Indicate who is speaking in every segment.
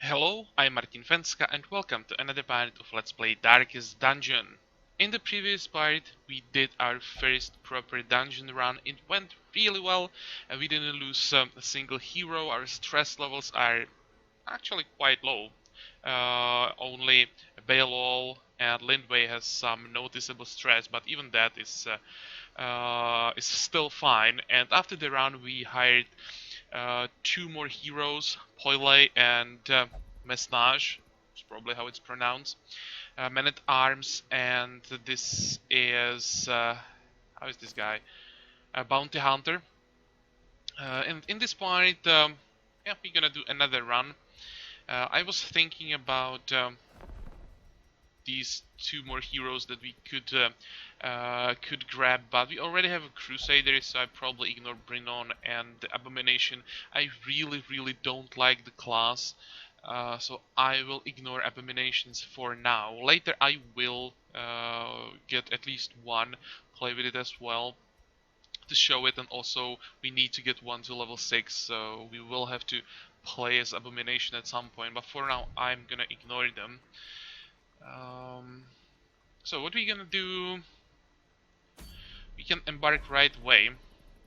Speaker 1: Hello, I'm Martin.Fencka and welcome to another part of Let's Play Darkest Dungeon. In the previous part, we did our first proper dungeon run. It went really well and we didn't lose a single hero. Our stress levels are actually quite low. Only Baelol and Lindway has some noticeable stress, but even that is still fine. And after the run, we hired two more heroes, Poile and Mesnage, is probably how it's pronounced, Men at Arms, and this is how is this guy? A Bounty Hunter. And in this part, yeah, we're gonna do another run. I was thinking about these two more heroes that we could grab, but we already have a Crusader, so I probably ignore Brinon and the Abomination. I really don't like the class, so I will ignore Abominations for now. Later I will get at least one, play with it as well to show it, and also we need to get one to level 6, so we will have to play as Abomination at some point, but for now I'm gonna ignore them. So what we're gonna do, we can embark right away. You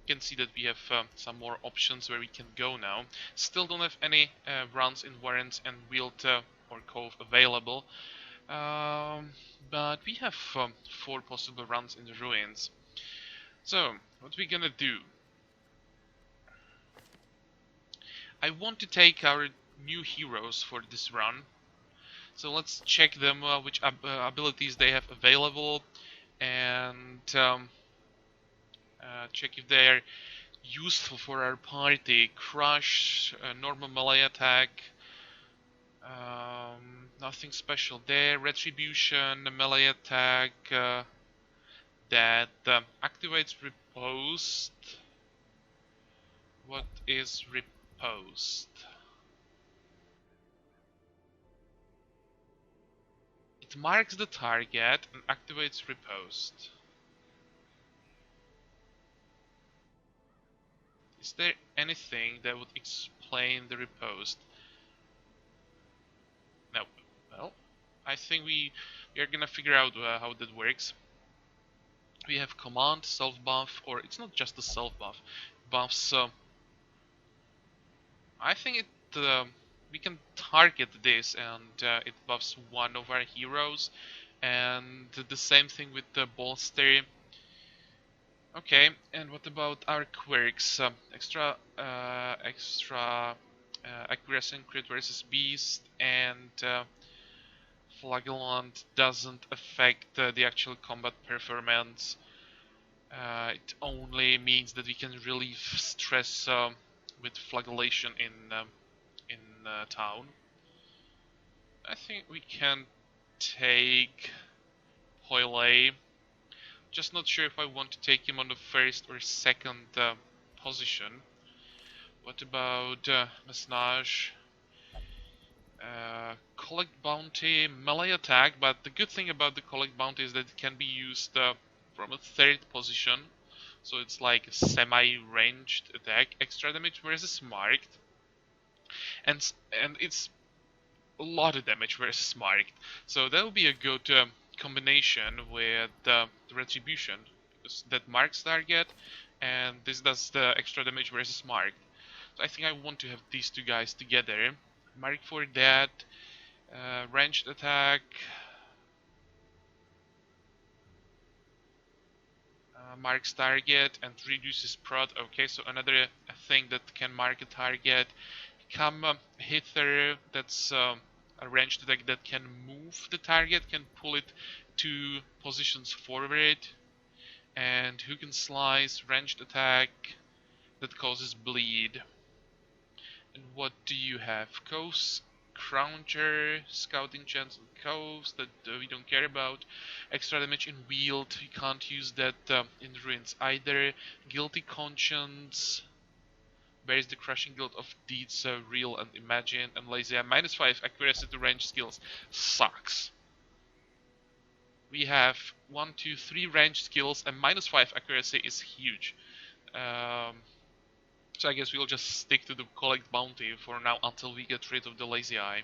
Speaker 1: can see that we have some more options where we can go now. Still don't have any runs in Warrens and Wield or Cove available, but we have 4 possible runs in the Ruins. So what we're gonna do, I want to take our new heroes for this run. So let's check them, which abilities they have available, and check if they are useful for our party. Crush, normal melee attack, nothing special there. Retribution, melee attack that activates riposte. What is riposte? It marks the target and activates riposte. Is there anything that would explain the riposte? No. Well, I think we are gonna figure out how that works. We have command, self buff, or it's not just the self buff. Buffs. I think it we can target this, and it buffs one of our heroes, and the same thing with the bolster. Okay, and what about our quirks? Extra accuracy and crit versus beast, and flagellant doesn't affect the actual combat performance. It only means that we can relieve stress with flagellation in town. I think we can take Poile. Just not sure if I want to take him on the first or second position. What about Mesnage? Collect bounty, melee attack, but the good thing about the collect bounty is that it can be used from a third position, so it's like a semi-ranged attack. Extra damage versus marked, and it's a lot of damage versus marked, so that will be a good combination with the retribution, because that marks target, and this does the extra damage versus marked. So I think I want to have these two guys together. Mark for that, ranged attack, marks target and reduces prot. Okay, so another thing that can mark a target. Come hither, that's a ranged attack that can move the target, can pull it 2 positions forward. And hook and slice, ranged attack that causes bleed. And what do you have? Coast, Crownger, Scouting Chance on Coast that we don't care about. Extra damage in Wield, you can't use that in Ruins either. Guilty Conscience, bears the crushing guilt of deeds real and imagined. And lazy -5 accuracy to range skills. Sucks. We have 1, 2, 3 range skills, and -5 accuracy is huge. So I guess we'll just stick to the collect bounty for now until we get rid of the lazy eye.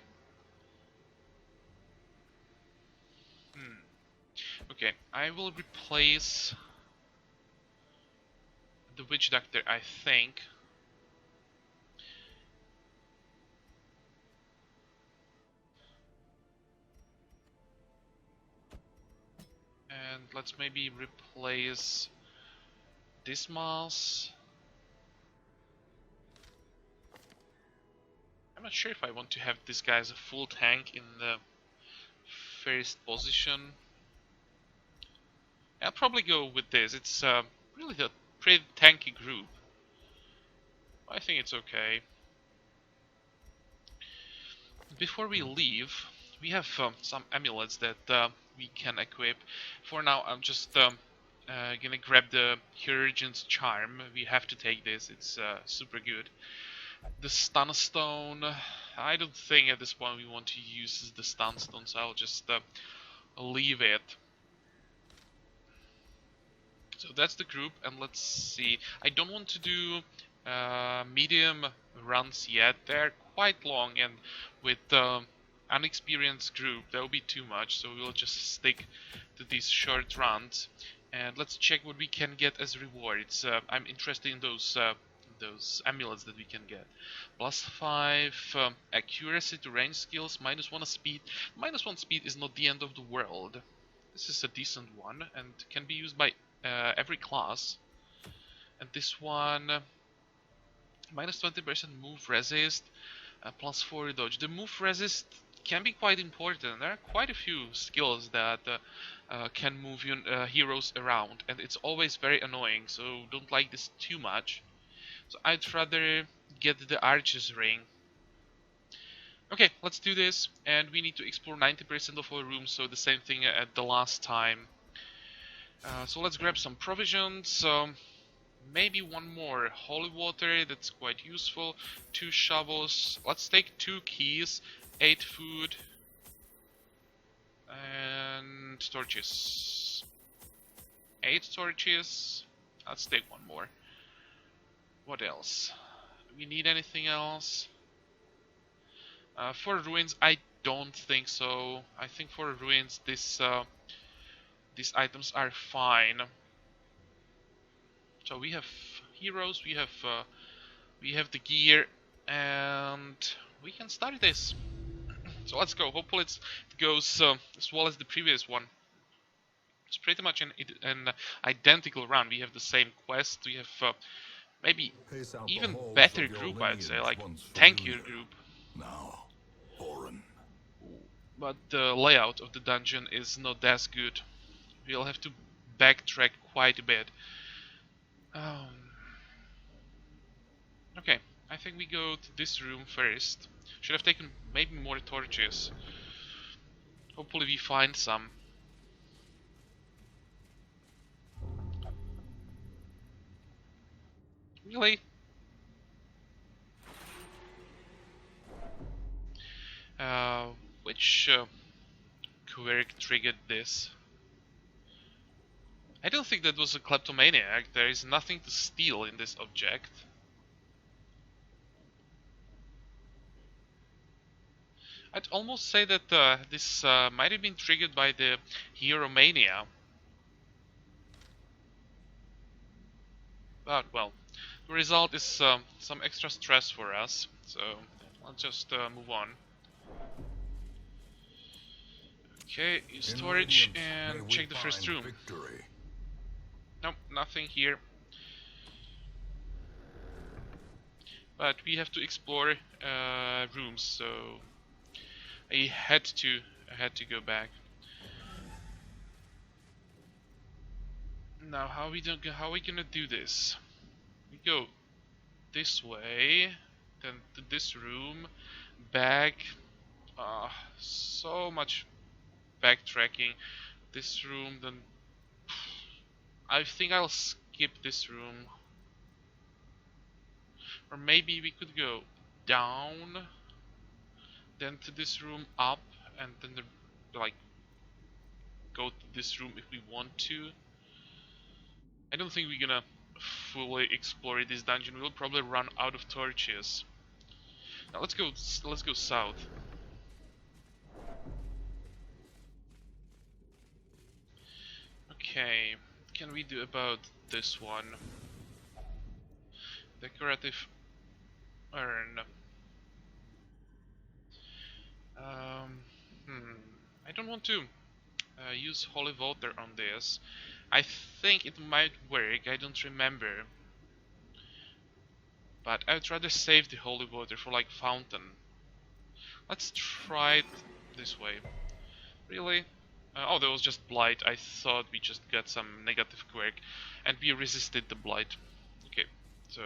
Speaker 1: Okay, I will replace the witch doctor, I think. And let's maybe replace this mouse. I'm not sure if I want to have this guy as a full tank in the first position. I'll probably go with this. It's really a pretty tanky group. I think it's okay. Before we leave, we have some amulets that we can equip. For now, I'm just gonna grab the Chirurgeon's Charm. We have to take this, it's super good. The Stun Stone, I don't think at this point we want to use the Stun Stone, so I'll just leave it. So that's the group, and let's see. I don't want to do medium runs yet. They're quite long, and with unexperienced group, that will be too much. So we'll just stick to these short runs, and let's check what we can get as rewards. I'm interested in those amulets that we can get. +5 accuracy to range skills, -1 speed. -1 speed is not the end of the world. This is a decent one and can be used by every class. And this one, -20% move resist, +4 dodge. The move resist can be quite important. There are quite a few skills that can move heroes around, and it's always very annoying, so don't like this too much. So I'd rather get the Archer's Ring. Okay, let's do this, and we need to explore 90% of our rooms, so the same thing at the last time. So let's grab some provisions, maybe one more holy water, that's quite useful, 2 shovels, let's take 2 keys, 8 food, and torches. 8 torches, let's take one more. What else? Do we need anything else? For ruins, I don't think so. I think for ruins, these items are fine. So we have heroes, we have the gear, and we can start this. So let's go. Hopefully it goes as well as the previous one. It's pretty much an identical run. We have the same quest. We have maybe even better group, I'd say, like tankier group.
Speaker 2: Now, Oren.
Speaker 1: But the layout of the dungeon is not as good. We'll have to backtrack quite a bit. Okay, I think we go to this room first. Should have taken maybe more torches. Hopefully we find some. Really? Which quirk triggered this? I don't think that was a kleptomaniac. There is nothing to steal in this object. I'd almost say that this might have been triggered by the hero mania. But, well, the result is some extra stress for us, so I'll just move on. Okay, use storage and check the first room.
Speaker 2: Victory.
Speaker 1: Nope, nothing here. But we have to explore rooms, so I had to go back. Now, how are we gonna do this? We go this way, then to this room, back. So much backtracking. This room, then I think I'll skip this room. Or maybe we could go down, then to this room, up, and then like go to this room if we want to. I don't think we're gonna fully explore this dungeon, we'll probably run out of torches. Now let's go south. Okay, can we do about this one? Decorative urn. Um, I don't want to use holy water on this. I think it might work, I don't remember. But I would rather save the holy water for like fountain. Let's try it this way. Really? Oh, that was just blight. I thought we just got some negative quirk and we resisted the blight. Okay, so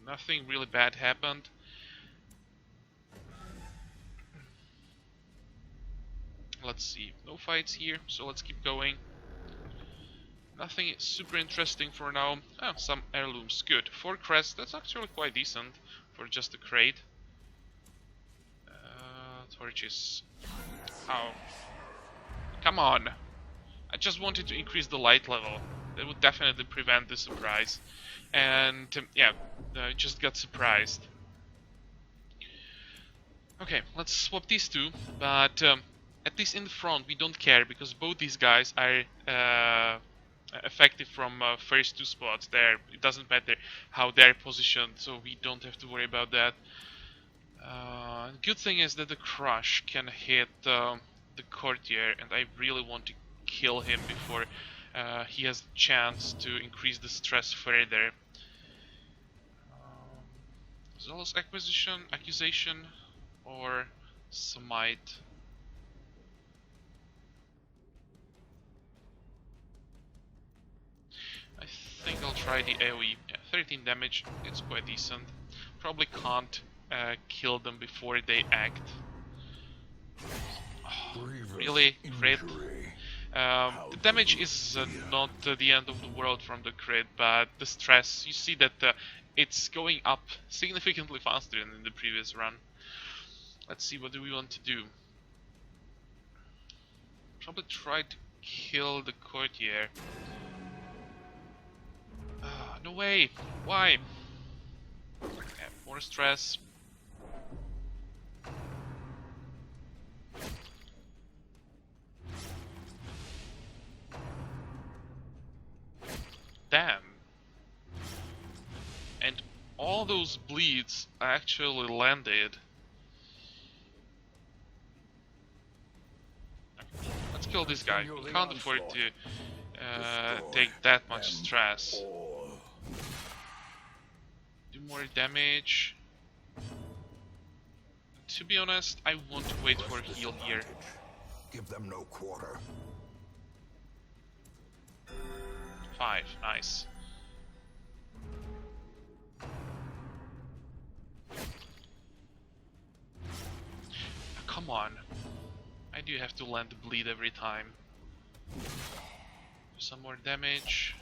Speaker 1: nothing really bad happened. Let's see, no fights here, so let's keep going. Nothing super interesting for now. Oh, some heirlooms, good. 4 crests, that's actually quite decent for just a crate. Torches. Oh, come on. I just wanted to increase the light level. That would definitely prevent the surprise. And yeah, I just got surprised. Okay, let's swap these two, but at least in the front we don't care because both these guys are effective from first 2 spots there. It doesn't matter how they're positioned, so we don't have to worry about that. Good thing is that the crush can hit the courtier, and I really want to kill him before he has a chance to increase the stress further. Zealous accusation, or smite. I think I'll try the AoE. Yeah, 13 damage, it's quite decent. Probably can't kill them before they act. Oh, really? Crit? The damage is not the end of the world from the crit, but the stress, you see that it's going up significantly faster than in the previous run. Let's see, what do we want to do? Probably try to kill the courtier. No way! Why? Yeah, more stress. Damn. And all those bleeds actually landed. Let's kill this guy. We can't afford to take that much stress. Do more damage. To be honest, I want to wait for a heal here.
Speaker 2: Give them no quarter.
Speaker 1: 5, nice. Come on. I do have to land the bleed every time. Some more damage.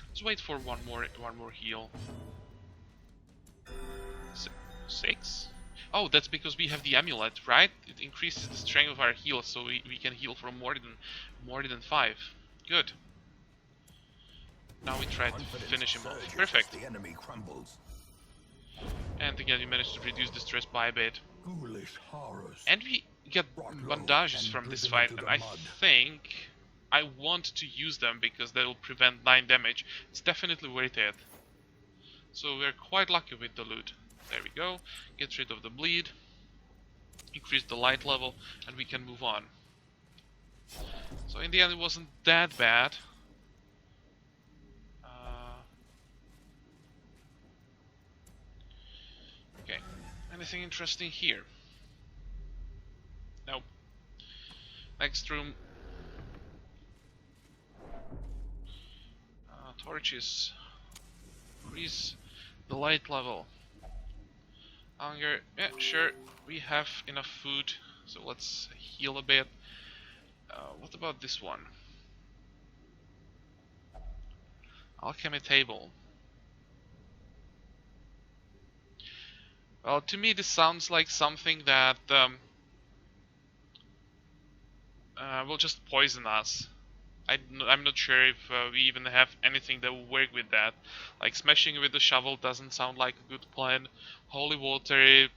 Speaker 1: Let's wait for one more heal. 6? Oh, that's because we have the amulet, right? It increases the strength of our heal, so we can heal from more than 5. Good. Now we try to finish him off. Perfect.
Speaker 2: The enemy crumbles.
Speaker 1: And again, we managed to reduce the stress by a bit.
Speaker 2: Ghoulish horrors.
Speaker 1: And we get bandages from this fight, and I think I want to use them because they will prevent 9 damage. It's definitely worth it. So we're quite lucky with the loot. There we go. Get rid of the bleed. Increase the light level, and we can move on. So in the end, it wasn't that bad. Okay. Anything interesting here? Nope. Next room. Torches. Increase the light level. Hunger. Yeah, sure. We have enough food, so let's heal a bit. What about this one? Alchemy table. Well, to me this sounds like something that will just poison us. I'm not sure if we even have anything that will work with that. Like smashing with the shovel doesn't sound like a good plan. Holy water,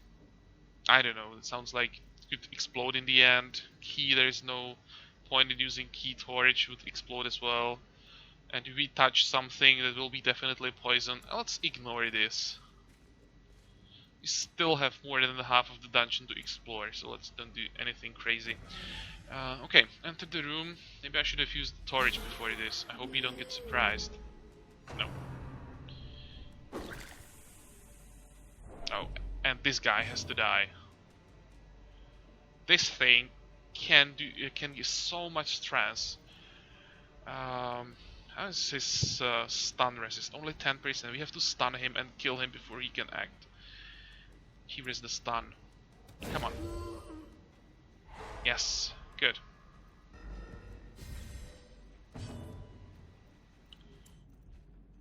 Speaker 1: I don't know, it sounds like it could explode in the end. Key, there's no point in using key torch, would explode as well. And if we touch something, that will be definitely poison. Let's ignore this. We still have more than half of the dungeon to explore, so let's don't do anything crazy. Okay, enter the room. Maybe I should have used the torch before this. I hope you don't get surprised. No. Oh, and this guy has to die. This thing can give so much stress. How is his stun resist? Only 10%. We have to stun him and kill him before he can act. Here is the stun. Come on. Yes, good.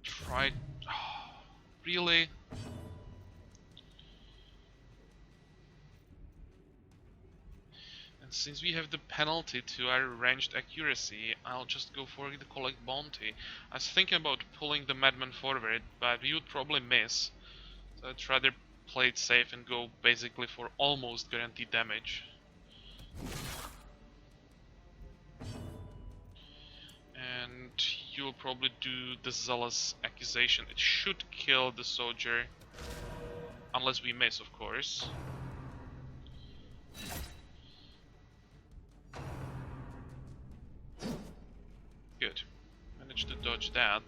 Speaker 1: Try. Oh, really? And since we have the penalty to our ranged accuracy, I'll just go for the collect bounty. I was thinking about pulling the madman forward, but we would probably miss. So I'd rather play it safe and go basically for almost guaranteed damage. And you'll probably do the zealous accusation. It should kill the soldier, unless we miss, of course. Good. Managed to dodge that.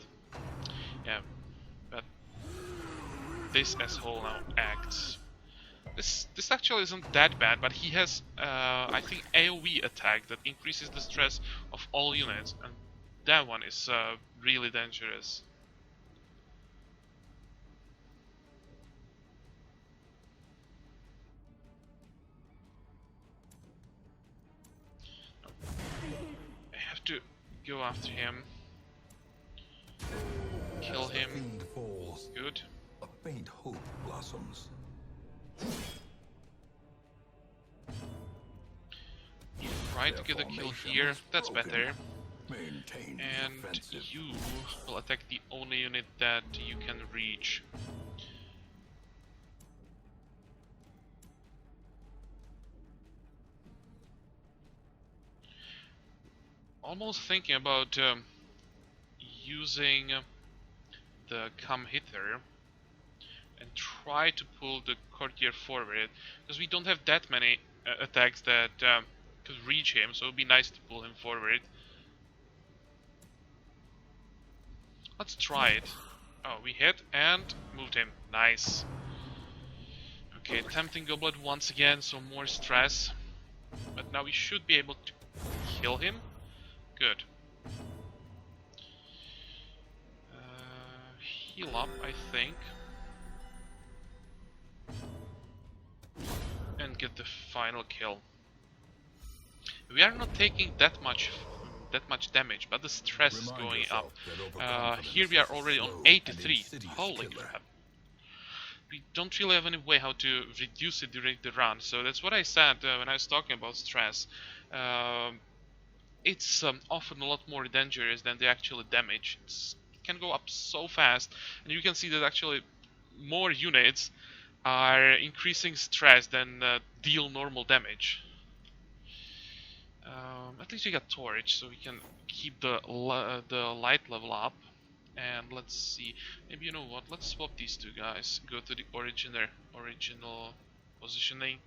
Speaker 1: Yeah, but this asshole now acts. This actually isn't that bad, but he has I think AoE attack that increases the stress of all units, and that one is really dangerous. I have to go after him. Kill him.
Speaker 2: Fiend falls,
Speaker 1: Good.
Speaker 2: a faint hope blossoms.
Speaker 1: Try to get a kill here. That's better.
Speaker 2: Maintain the
Speaker 1: And
Speaker 2: offensive.
Speaker 1: you will attack the only unit that you can reach. Almost thinking about using the come hither and try to pull the courtier forward, because we don't have that many attacks that could reach him, so it would be nice to pull him forward. Let's try it. Oh, we hit and moved him. Nice. Okay, tempting goblet once again, so more stress. But now we should be able to kill him. Good. Heal up, I think. And get the final kill. We are not taking that much damage, but the stress is going up. Here we are already on 83. Holy crap. We don't really have any way how to reduce it during the run, so that's what I said when I was talking about stress. It's often a lot more dangerous than the actual damage. It can go up so fast, and you can see that actually more units are increasing stress than deal normal damage. At least we got torch, so we can keep the light level up. And let's see, maybe you know what? Let's swap these two guys. Go to the original positioning.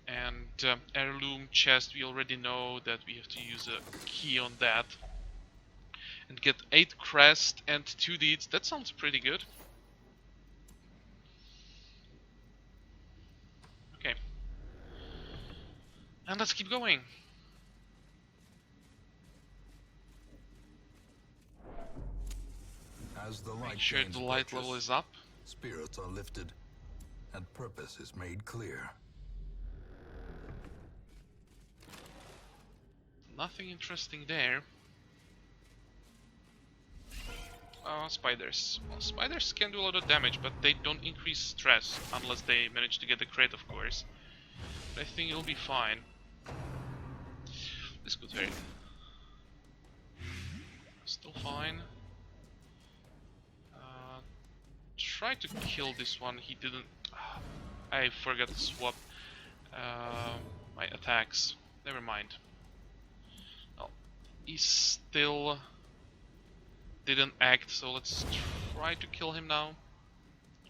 Speaker 1: And heirloom chest, we already know that we have to use a key on that. And get 8 crest and 2 deeds. That sounds pretty good. Okay. And let's keep going.
Speaker 2: As the light
Speaker 1: Make sure
Speaker 2: gains
Speaker 1: the light
Speaker 2: purchase,
Speaker 1: level is up.
Speaker 2: spirits are lifted, and purpose is made clear.
Speaker 1: Nothing interesting there. Spiders. Well, spiders can do a lot of damage, but they don't increase stress unless they manage to get a crit, of course. But I think it'll be fine. This could hurt. Still fine. Try to kill this one. He didn't. I forgot to swap my attacks. Never mind. Well, he still didn't act, so let's try to kill him now.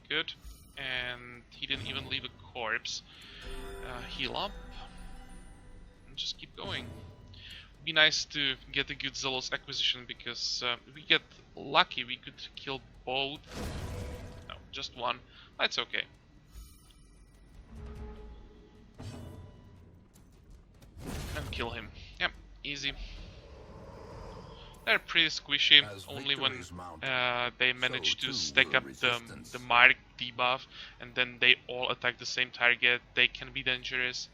Speaker 1: Good. And he didn't even leave a corpse. Heal up. And just keep going. Be nice to get a good Zealous acquisition, because if we get lucky we could kill both. No, just one. That's okay. And kill him. Yep, easy. They're pretty squishy, only when they manage to stack up the Mark debuff and then they all attack the same target. They can be dangerous,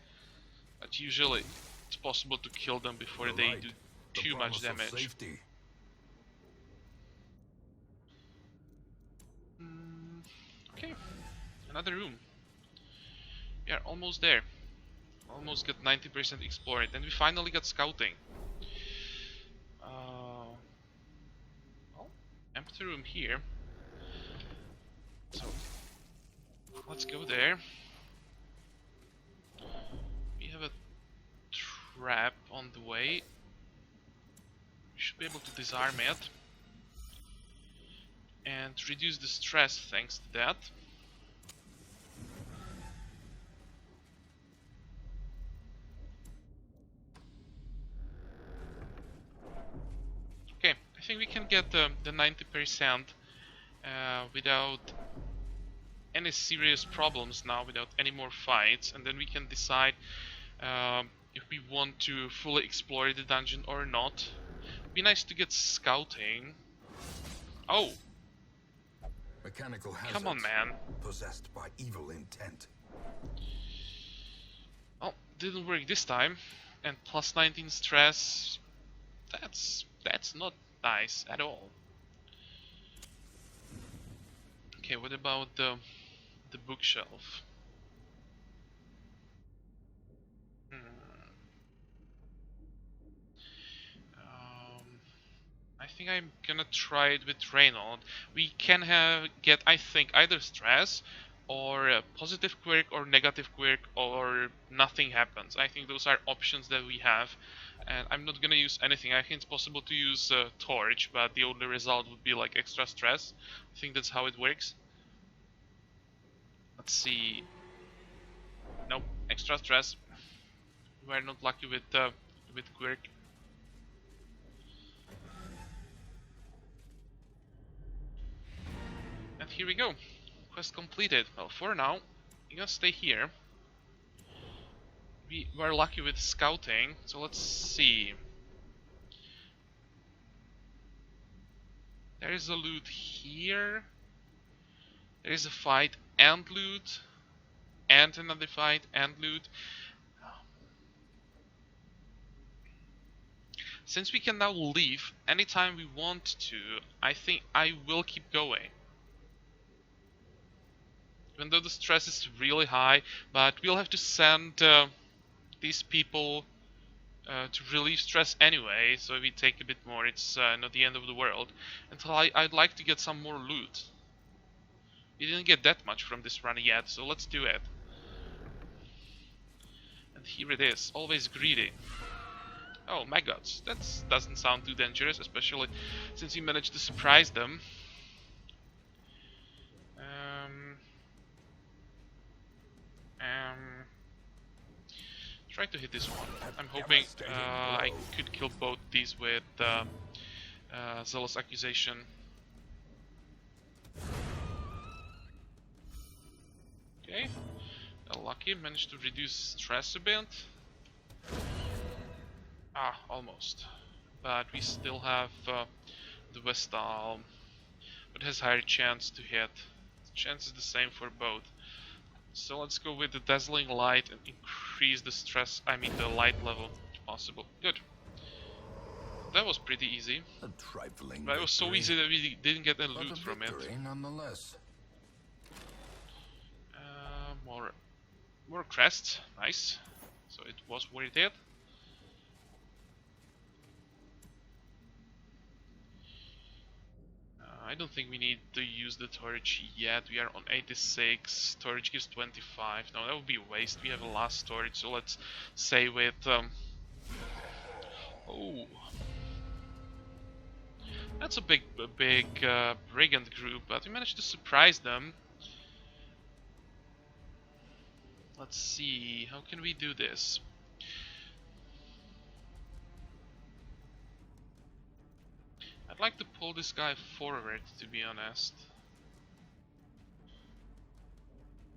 Speaker 1: but usually it's possible to kill them before they do too much damage. Okay, another room. We are almost there. Almost got 90% explored, and we finally got scouting. Well, empty room here. So let's go there. We have a trap on the way. We should be able to disarm it and reduce the stress thanks to that. Okay, I think we can get the 90% without any serious problems now, without any more fights, and then we can decide if we want to fully explore the dungeon or not. It'd be nice to get scouting. Oh!
Speaker 2: Mechanical hazards.
Speaker 1: Come on, man.
Speaker 2: Possessed by evil intent.
Speaker 1: Well, didn't work this time. And plus 19 stress. That's not nice at all. Okay, what about the bookshelf? I think I'm gonna try it with Reynold. We can get, I think, either stress or a positive quirk or negative quirk, or nothing happens. I think those are options that we have, and I'm not gonna use anything. I think it's possible to use torch, but the only result would be like extra stress. I think that's how it works. Let's see. Nope, extra stress. We're not lucky with quirk. And here we go. Quest completed. Well, for now, we're gonna stay here. We were lucky with scouting, so let's see. There is a loot here. There is a fight and loot. And another fight and loot. Since we can now leave anytime we want to, I think I will keep going. Even though the stress is really high, but we'll have to send these people to relieve stress anyway, so if we take a bit more, it's not the end of the world. Until I'd like to get some more loot. We didn't get that much from this run yet, so let's do it. And here it is, always greedy. Oh my god, that doesn't sound too dangerous, especially since we managed to surprise them. Try to hit this one. I'm hoping I could kill both these with Zealous Accusation. Okay, lucky, managed to reduce stress a bit. Almost. But we still have the Vestal, but has higher chance to hit. The chance is the same for both. So let's go with the Dazzling Light and increase the stress, the light level if possible. Good. That was pretty easy.
Speaker 2: A trifling
Speaker 1: But it was so
Speaker 2: victory,
Speaker 1: easy that we didn't get any
Speaker 2: but
Speaker 1: loot
Speaker 2: a
Speaker 1: from it.
Speaker 2: victory nonetheless.
Speaker 1: More crests, nice. So it was what it did. I don't think we need to use the torch yet. We are on 86. Storage gives 25. No, that would be a waste. We have a last storage, so let's save it. Oh, that's a big brigand group, but we managed to surprise them. Let's see, how can we do this? I'd like to pull this guy forward, to be honest.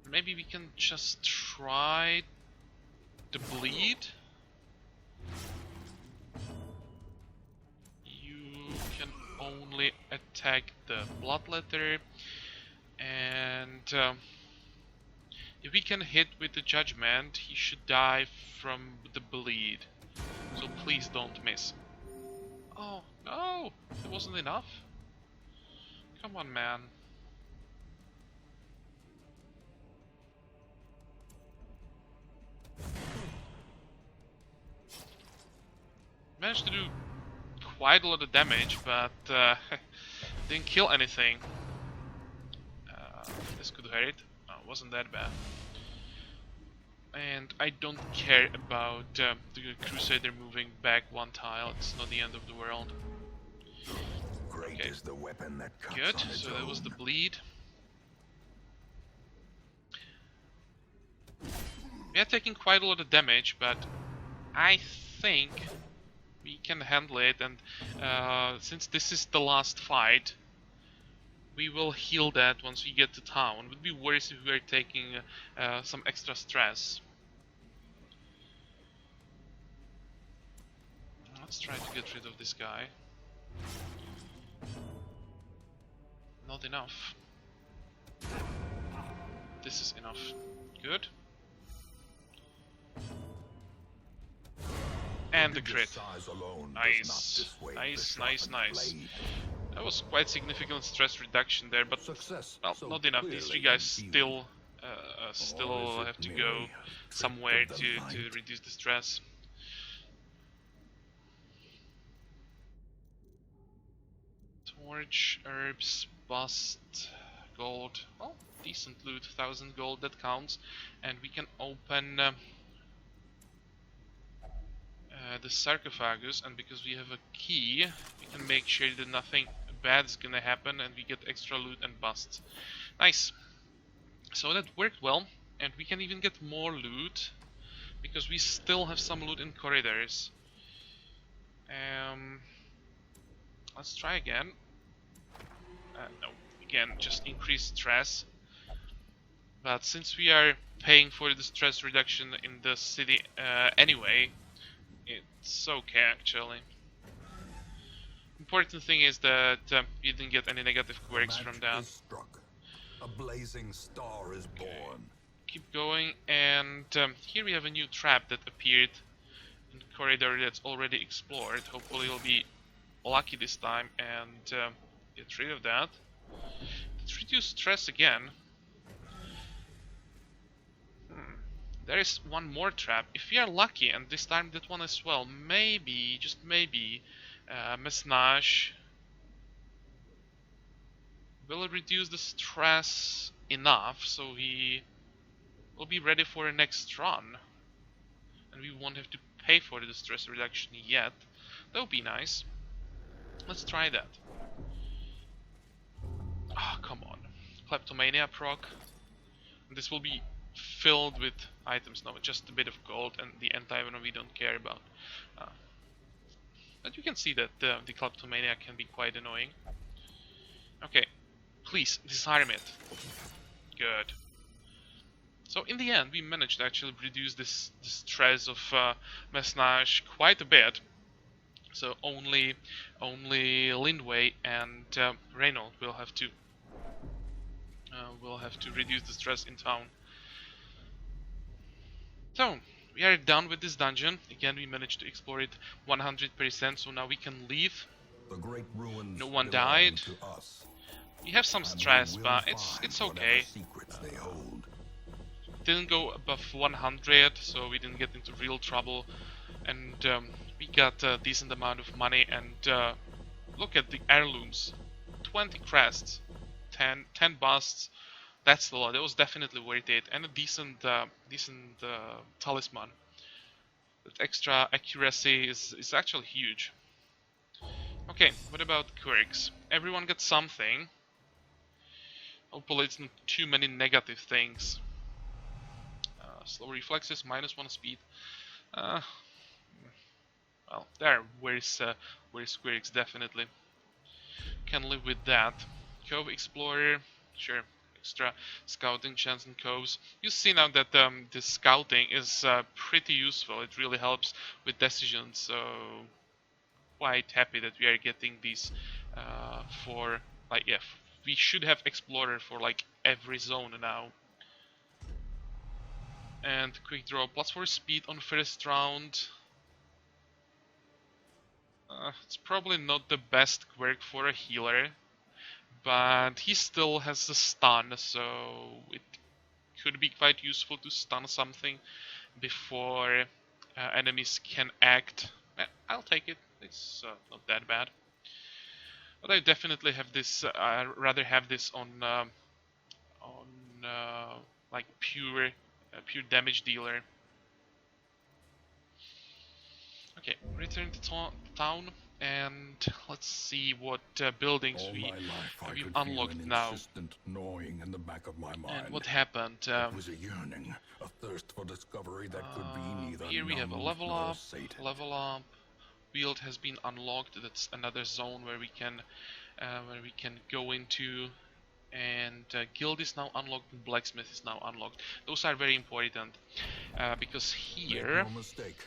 Speaker 1: Maybe we can just try to bleed? You can only attack the bloodletter, and if we can hit with the judgment, he should die from the bleed. So please don't miss. Oh, no! It wasn't enough? Come on, man. Managed to do quite a lot of damage, but didn't kill anything. This could hurt. Oh, wasn't that bad. And I don't care about the Crusader moving back one tile. It's not the end of the world.
Speaker 2: Great
Speaker 1: Okay.
Speaker 2: is the weapon that cuts
Speaker 1: Good,
Speaker 2: on its
Speaker 1: so that was the
Speaker 2: own.
Speaker 1: bleed. We are taking quite a lot of damage, but I think we can handle it, and since this is the last fight, we will heal that once we get to town. It would be worse if we were taking some extra stress. Let's try to get rid of this guy. Not enough. This is enough. Good. And the crit.
Speaker 2: Size alone
Speaker 1: Nice.
Speaker 2: does not dissuade
Speaker 1: Nice,
Speaker 2: the
Speaker 1: nice,
Speaker 2: sharpened
Speaker 1: nice.
Speaker 2: blade.
Speaker 1: That was quite significant stress reduction there, but
Speaker 2: Success
Speaker 1: well,
Speaker 2: so
Speaker 1: not enough. These three
Speaker 2: clearly
Speaker 1: guys
Speaker 2: in view.
Speaker 1: still
Speaker 2: Or is it
Speaker 1: have to
Speaker 2: merely
Speaker 1: go
Speaker 2: a trick
Speaker 1: somewhere
Speaker 2: of the
Speaker 1: to
Speaker 2: light?
Speaker 1: reduce the stress. Torch, herbs, bust, gold. Well, decent loot, 1000 gold, that counts. And we can open the sarcophagus, and because we have a key, we can make sure that nothing bad is gonna happen and we get extra loot and busts. Nice. So that worked well, and we can even get more loot because we still have some loot in corridors. Let's try again. No, again, just increased stress. But since we are paying for the stress reduction in the city anyway, it's okay actually. Important thing is that you didn't get any negative quirks from
Speaker 2: Match
Speaker 1: that.
Speaker 2: is struck. A blazing star is born.
Speaker 1: Keep going, and here we have a new trap that appeared in the corridor that's already explored. Hopefully we'll be lucky this time and get rid of that. Let's reduce stress again. There is one more trap. If we are lucky, and this time that one as well, maybe, just maybe, Mesnage will reduce the stress enough so we will be ready for the next run. And we won't have to pay for the stress reduction yet. That would be nice. Let's try that. Ah, come on. Kleptomania proc. And this will be filled with items now, just a bit of gold and the anti-venom we don't care about. But you can see that the Kleptomania can be quite annoying. Okay, please disarm it. Good. So in the end, we managed to actually reduce the stress of Mesnage quite a bit. So only Lindway and Reynold will have to reduce the stress in town. So we are done with this dungeon. Again, we managed to explore it 100%, so now we can leave.
Speaker 2: The great ruins
Speaker 1: No one
Speaker 2: belong
Speaker 1: died.
Speaker 2: to us,
Speaker 1: We have some
Speaker 2: and
Speaker 1: stress,
Speaker 2: we will
Speaker 1: but
Speaker 2: find
Speaker 1: it's
Speaker 2: whatever
Speaker 1: okay.
Speaker 2: secrets they hold.
Speaker 1: Didn't go above 100, so we didn't get into real trouble, and we got a decent amount of money. And look at the heirlooms: 20 crests, 10 busts. That's the lot. That was definitely worth it, and a decent talisman. That extra accuracy is actually huge. Okay, what about quirks? Everyone gets something. Hopefully it's not too many negative things. Slow reflexes, -1 speed. Uh, well, there, where's quirks, definitely. Can live with that. Cove Explorer, sure. Extra scouting chance in coves. You see now that this scouting is pretty useful. It really helps with decisions, so quite happy that we are getting these for, like, yeah, we should have Explorer for like every zone now. And quick draw, +4 speed on first round. It's probably not the best quirk for a healer, but he still has the stun, so it could be quite useful to stun something before enemies can act. I'll take it. It's not that bad. But I definitely have this. I rather have this on like pure damage dealer. Okay, return to town, and let's see what buildings
Speaker 2: All my life I
Speaker 1: we've
Speaker 2: could feel
Speaker 1: unlocked
Speaker 2: an
Speaker 1: now.
Speaker 2: insistent gnawing in the back of my mind.
Speaker 1: And what happened?
Speaker 2: It was a yearning, a thirst for discovery that could be neither
Speaker 1: Here we have a
Speaker 2: numbed
Speaker 1: level
Speaker 2: nor
Speaker 1: up.
Speaker 2: sated.
Speaker 1: Level up. Build has been unlocked. That's another zone where we can go into. And guild is now unlocked. And blacksmith is now unlocked. Those are very important because
Speaker 2: Make
Speaker 1: here
Speaker 2: no mistake,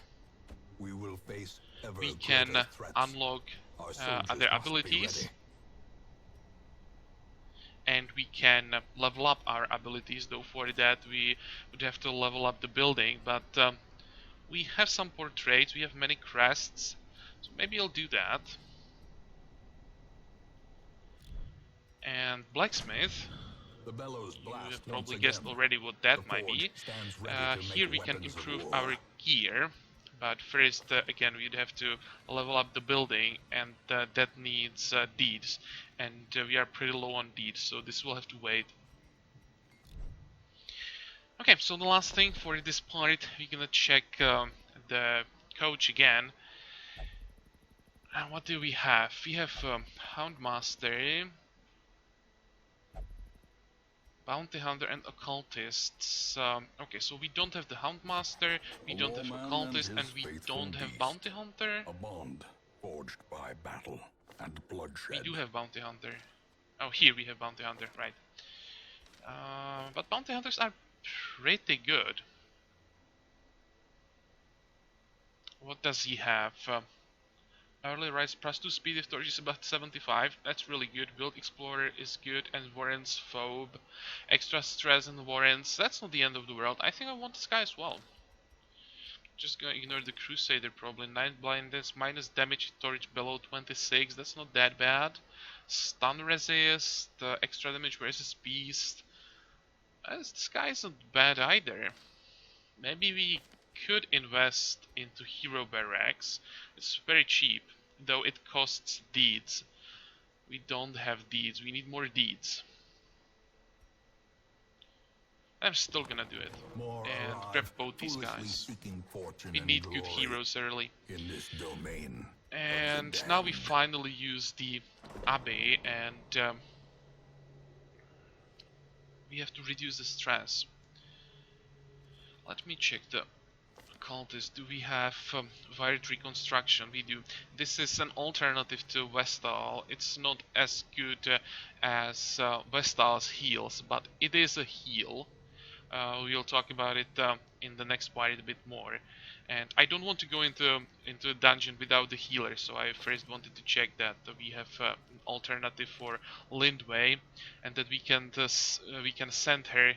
Speaker 2: we will face ever
Speaker 1: we
Speaker 2: greater
Speaker 1: can
Speaker 2: threats.
Speaker 1: unlock
Speaker 2: Our soldiers
Speaker 1: other
Speaker 2: must be
Speaker 1: abilities.
Speaker 2: ready.
Speaker 1: And we can level up our abilities, though for that we would have to level up the building, but we have some portraits, we have many crests, so maybe I'll do that. And blacksmith,
Speaker 2: The bellows
Speaker 1: you
Speaker 2: blast
Speaker 1: have probably
Speaker 2: once
Speaker 1: guessed
Speaker 2: again.
Speaker 1: already what that
Speaker 2: The
Speaker 1: might
Speaker 2: forge
Speaker 1: be.
Speaker 2: stands ready to
Speaker 1: Here
Speaker 2: make
Speaker 1: we can
Speaker 2: weapons of
Speaker 1: improve
Speaker 2: war.
Speaker 1: our gear, but first again we'd have to level up the building, and that needs deeds, and we are pretty low on deeds, so this will have to wait. Okay, so the last thing for this part, we're gonna check the coach again. And what do we have? We have Houndmaster, Bounty Hunter, and Occultists. Okay, so we don't have the Houndmaster, we
Speaker 2: A
Speaker 1: don't have
Speaker 2: lawman
Speaker 1: Occultist,
Speaker 2: and
Speaker 1: and
Speaker 2: his
Speaker 1: we
Speaker 2: faithful
Speaker 1: don't have
Speaker 2: beast.
Speaker 1: Bounty Hunter.
Speaker 2: A bond forged by battle and
Speaker 1: We
Speaker 2: bloodshed.
Speaker 1: do have Bounty Hunter. Oh, here we have Bounty Hunter, right. But Bounty Hunters are pretty good. What does he have? Early rise +2 speed if torch is about 75. That's really good. Build Explorer is good, and Warren's Phobe. Extra stress in Warren's. That's not the end of the world. I think I want this guy as well. Just gonna ignore the Crusader probably. 9 blindness, minus damage torch below 26. That's not that bad. Stun resist, extra damage versus Beast. This guy isn't bad either. Maybe we could invest into Hero Barracks. It's very cheap, though it costs deeds. We don't have deeds, we need more deeds. I'm still gonna do it.
Speaker 2: More
Speaker 1: And
Speaker 2: arrive,
Speaker 1: grab both these
Speaker 2: foolishly
Speaker 1: guys.
Speaker 2: seeking fortune
Speaker 1: We
Speaker 2: and
Speaker 1: need good
Speaker 2: glory
Speaker 1: heroes early.
Speaker 2: in this domain.
Speaker 1: And now we finally use the Abbey, and we have to reduce the stress. Let me check the cultist. Do we have Wired Reconstruction? We do. This is an alternative to Vestal. It's not as good as Vestal's heals, but it is a heal. We'll talk about it in the next part a bit more. And I don't want to go into a dungeon without the healer, so I first wanted to check that we have an alternative for Lindway, and that we can send her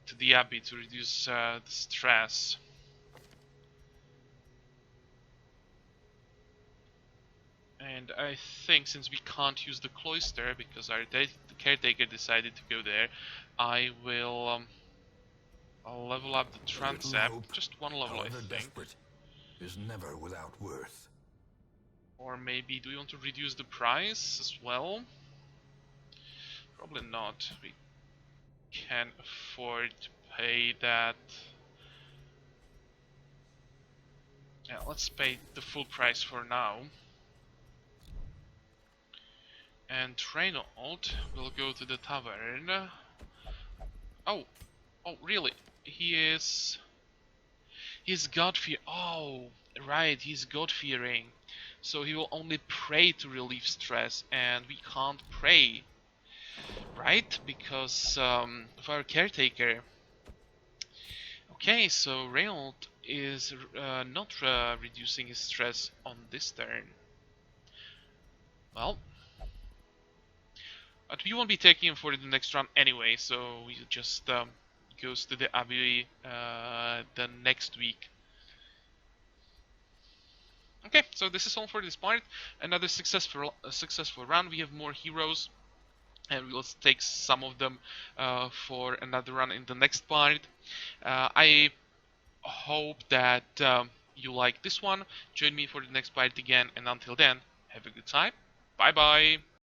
Speaker 1: to the Abbey to reduce the stress. And I think since we can't use the cloister because our caretaker decided to go there, I will I'll level up the
Speaker 2: A little
Speaker 1: transept.
Speaker 2: hope,
Speaker 1: Just one level, I
Speaker 2: however
Speaker 1: think.
Speaker 2: desperate, is never without worth.
Speaker 1: Or maybe, do we want to reduce the price as well? Probably not. We can afford to pay that. Yeah, let's pay the full price for now. And Reynold will go to the tavern. Oh, oh, really? He's God-fear. Oh, right, he's God-fearing. So he will only pray to relieve stress, and we can't pray, right? Because of our caretaker. Okay, so Reynold is not reducing his stress on this turn. Well, but we won't be taking him for the next round anyway, so we just goes to the Abbey the next week. Okay, so this is all for this part. Another successful run. We have more heroes, and we will take some of them for another run in the next part. I hope that you like this one. Join me for the next part again, and until then, have a good time. Bye bye.